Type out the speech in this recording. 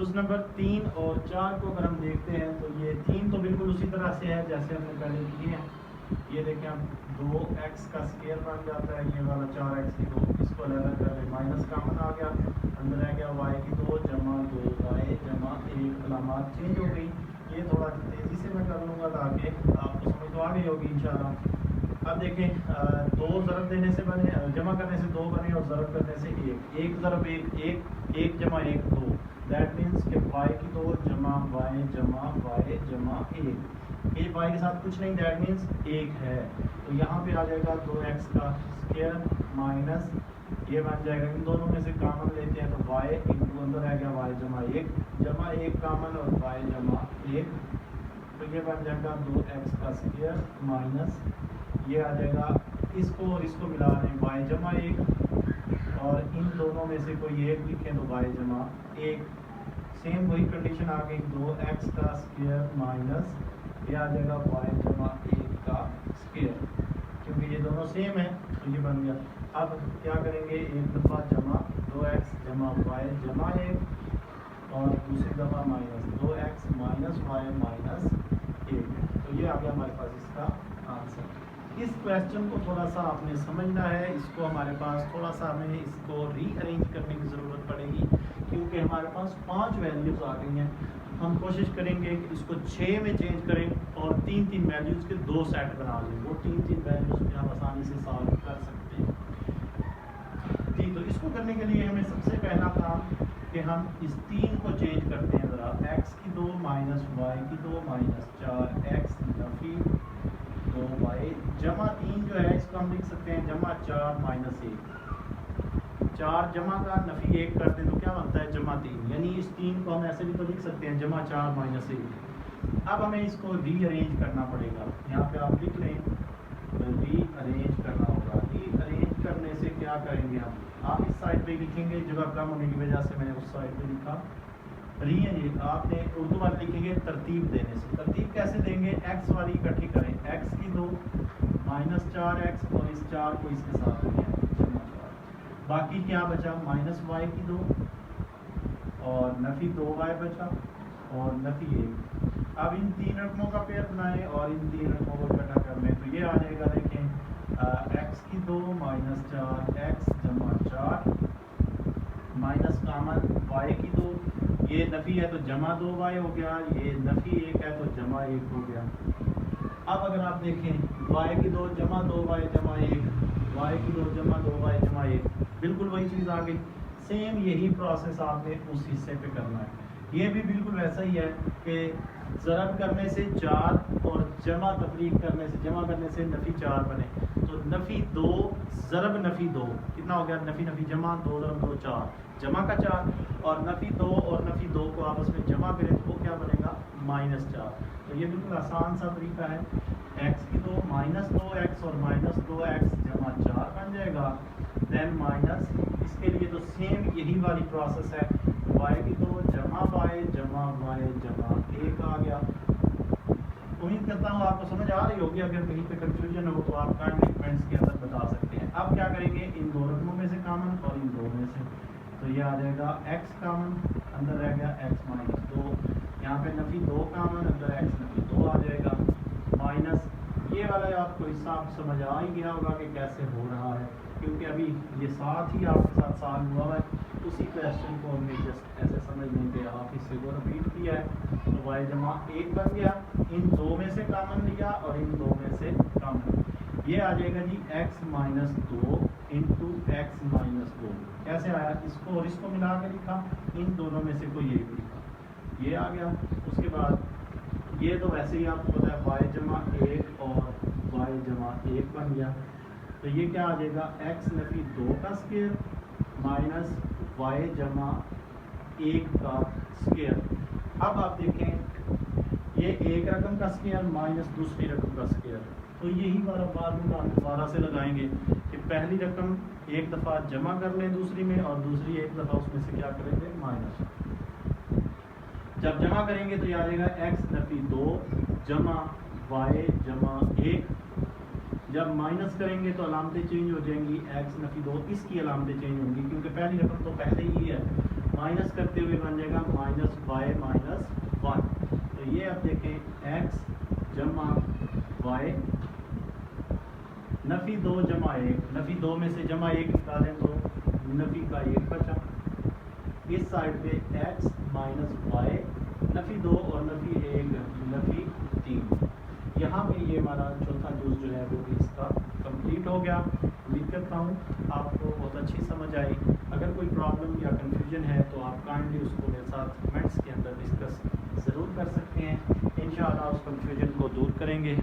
जुज number 3 और 4 को अगर हम देखते हैं तो ये 3 तो बिल्कुल उसी तरह से है जैसे हमने पहले किए हैं। ये देखें अब 2x का स्केयर बन जाता है, ये वाला 4x की 2, इसको अलग कर ले, माइनस कॉमन आ गया, अंदर रह गया y की 2 जमा 2y जमा 1, अलामत चेंज हो गई। ये थोड़ा तेज़ी से मैं कर लूँगा ताकि आपको समझ तो आ गई होगी इंशाल्लाह। अब देखें, 2 ज़रब देने से बने, जमा करने से 2 बने और ज़रब करने से 1, 1 ज़रब 1 1, 1 जमा 1 2, दैट मीन्स कि y की 2 जमा y जमा 1, ये y के साथ कुछ नहीं, दैट मीन्स 1 है। तो यहाँ पे आ जाएगा 2x का स्क्वायर माइनस ये बन जाएगा, इन दोनों में से कॉमन लेते हैं तो y इंटू अंदर रह गया y जमा 1 कॉमन और y जमा 1, तो ये बन जाएगा 2x का स्क्वायर माइनस ये आ जाएगा, इसको और इसको मिला रहे हैं y जमा 1 और इन दोनों में से कोई एक लिखें तो y जमा 1, सेम वही कंडीशन आ गई, 2x का स्क्वायर माइनस ये आ जाएगा y जमा 1 का स्क्वायर, क्योंकि ये दोनों सेम है तो ये बन गया। अब क्या करेंगे, एक दफ़ा जमा 2x जमा y जमा 1 और दूसरी दफ़ा minus 2x minus y minus 1, तो ये आ गया हमारे पास इसका आंसर। इस क्वेश्चन को थोड़ा सा आपने समझना है, इसको हमारे पास थोड़ा सा हमें इसको रीअरेंज करने की ज़रूरत पड़ेगी क्योंकि हमारे पास 5 वैल्यूज़ आ गई हैं। हम कोशिश करेंगे कि इसको 6 में चेंज करें और 3-3 वैल्यूज़ के 2 सेट बना लें, वो 3-3 वैल्यूज़ में हम आसानी से सॉल्व कर सकते हैं। जी, तो इसको करने के लिए हमें सबसे पहला काम कि हम इस 3 को चेंज करते हैं ज़रा, x की 2 माइनस y की 2 माइनस 4x नफ़ी 2y जमा 3 जो है इसको हम लिख सकते हैं जमा 4 माइनस 1, 4 जमा का नफ़ी 1 कर दें तो क्या बनता है जमा 3, यानी इस 3 को हम ऐसे भी तो लिख सकते हैं जमा 4 माइनस 1। अब हमें इसको रीअरेंज करना पड़ेगा, यहाँ पे आप लिख लें रीअरेंज करना होगा। रीअरेंज करने से क्या करेंगे आप इस साइड पे लिखेंगे, जगह कम होने की वजह से मैंने उस साइड पे लिखा। रीअरेंज आपने उर्दू वाले लिखेंगे तरतीब देने से, तरतीब कैसे देंगे, x वाली इकट्ठी करें, x की 2 माइनस 4x और इस 4 को इसके साथ जमा 4, बाकी क्या बचा माइनस y की 2 और नफ़ी 2y बचा और नफ़ी 1। अब इन 3 रकमों का पेयर बनाएं और इन 3 रकमों को इकट्ठा कर लें तो ये आ जाएगा, देखें x की 2 माइनस 4x जमा 4 माइनस कॉमन y की 2, ये नफ़ी है तो जमा 2y हो गया, ये नफ़ी 1 है तो जमा 1 हो गया। अब अगर आप देखें y की 2 जमा 2y जमा 1, y की 2 जमा 2y जमा 1, बिल्कुल वही चीज़ आ गई। सेम यही प्रोसेस आपने उस हिस्से पे करना है, ये भी बिल्कुल वैसा ही है कि ज़रब करने से 4 और जमा तफरीक करने से जमा करने से नफ़ी 4 बने, तो नफ़ी 2 ज़रब नफ़ी 2 कितना हो गया, नफ़ी नफ़ी जमा 2 ज़रब 2 4, जमा का 4 और नफ़ी 2 और नफ़ी 2 को आपस में जमा करें तो वो क्या बनेगा माइनस 4। तो ये बिल्कुल आसान सा तरीका है, x की 2 माइनस 2x और माइनस 2x जमा 4 बन जाएगा, देन माइनस इसके लिए तो सेम यही वाली प्रोसेस है, y की 2 जमा y जमा 1 आ गया। उम्मीद करता हूँ आपको समझ आ रही होगी, अगर कहीं पे कंफ्यूजन हो तो आप काइंडली कमेंट्स के अंदर बता सकते हैं। अब क्या करेंगे, इन 2 रकमों में से कॉमन और इन 2 में से, तो ये आ जाएगा x कॉमन, अंदर रह गया x माइनस 2, यहाँ पे नफ़ी 2 कॉमन, अंदर x नफ़ी 2 आ जाएगा, माइनस ये वाला आपको हिसाब समझ आ ही गया होगा कि कैसे हो रहा है, क्योंकि अभी ये साथ ही आपके साथ सॉल्व हुआ है। उसी क्वेश्चन को हमने जस्ट ऐसे समझने के आप हिस्से को रिपीट किया है, तो y जमा 1 बन गया, इन 2 में से कॉमन लिया और इन 2 में से कॉमन, ये आ जाएगा जी x minus 2 into x minus 2, कैसे आया, इसको और इसको मिला के लिखा, इन दोनों में से कोई एक लिखा, ये आ गया। उसके बाद ये तो वैसे ही आपको पता है y जमा 1 और y जमा 1 बन गया, तो ये क्या आ जाएगा x नफ़ी 2 का स्क्वायर माइनस y जमा 1 का स्क्वायर। अब आप देखें ये एक रकम का स्क्वायर माइनस दूसरी रकम का स्क्वायर, तो यही वाला फार्मूला हम दोबारा से लगाएंगे कि पहली रकम एक दफ़ा जमा कर लें दूसरी में और दूसरी एक दफ़ा उसमें से क्या करेंगे माइनस, जब जमा करेंगे तो ये आ जाएगा x नफ़ी 2 जमा y जमा 1, जब माइनस करेंगे तो अलामतें चेंज हो जाएंगी, x नफ़ी 2 इसकी अलामतें चेंज होंगी क्योंकि पहली रकम तो पहले ही है माइनस करते हुए बन जाएगा माइनस वाई माइनस 1। तो ये आप देखें एक्स जमा वाई, नफ़ी 2 जमा 1, नफ़ी 2 में से जमा 1 निकालें तो नफ़ी का 1 बचा। इस साइड पे x माइनस वाई, नफ़ी 2 और नफ़ी 1 नफ़ी 3। यहाँ पे ये हमारा चौथा जूस जो है वो भी इसका कंप्लीट हो गया। उम्मीद करता हूँ आपको बहुत अच्छी समझ आई। अगर कोई प्रॉब्लम या कन्फ्यूजन है तो आप काइंडली उसको मेरे साथ कमेंट्स के अंदर डिस्कस ज़रूर कर सकते हैं। इंशाअल्लाह उस कन्फ्यूजन को दूर करेंगे।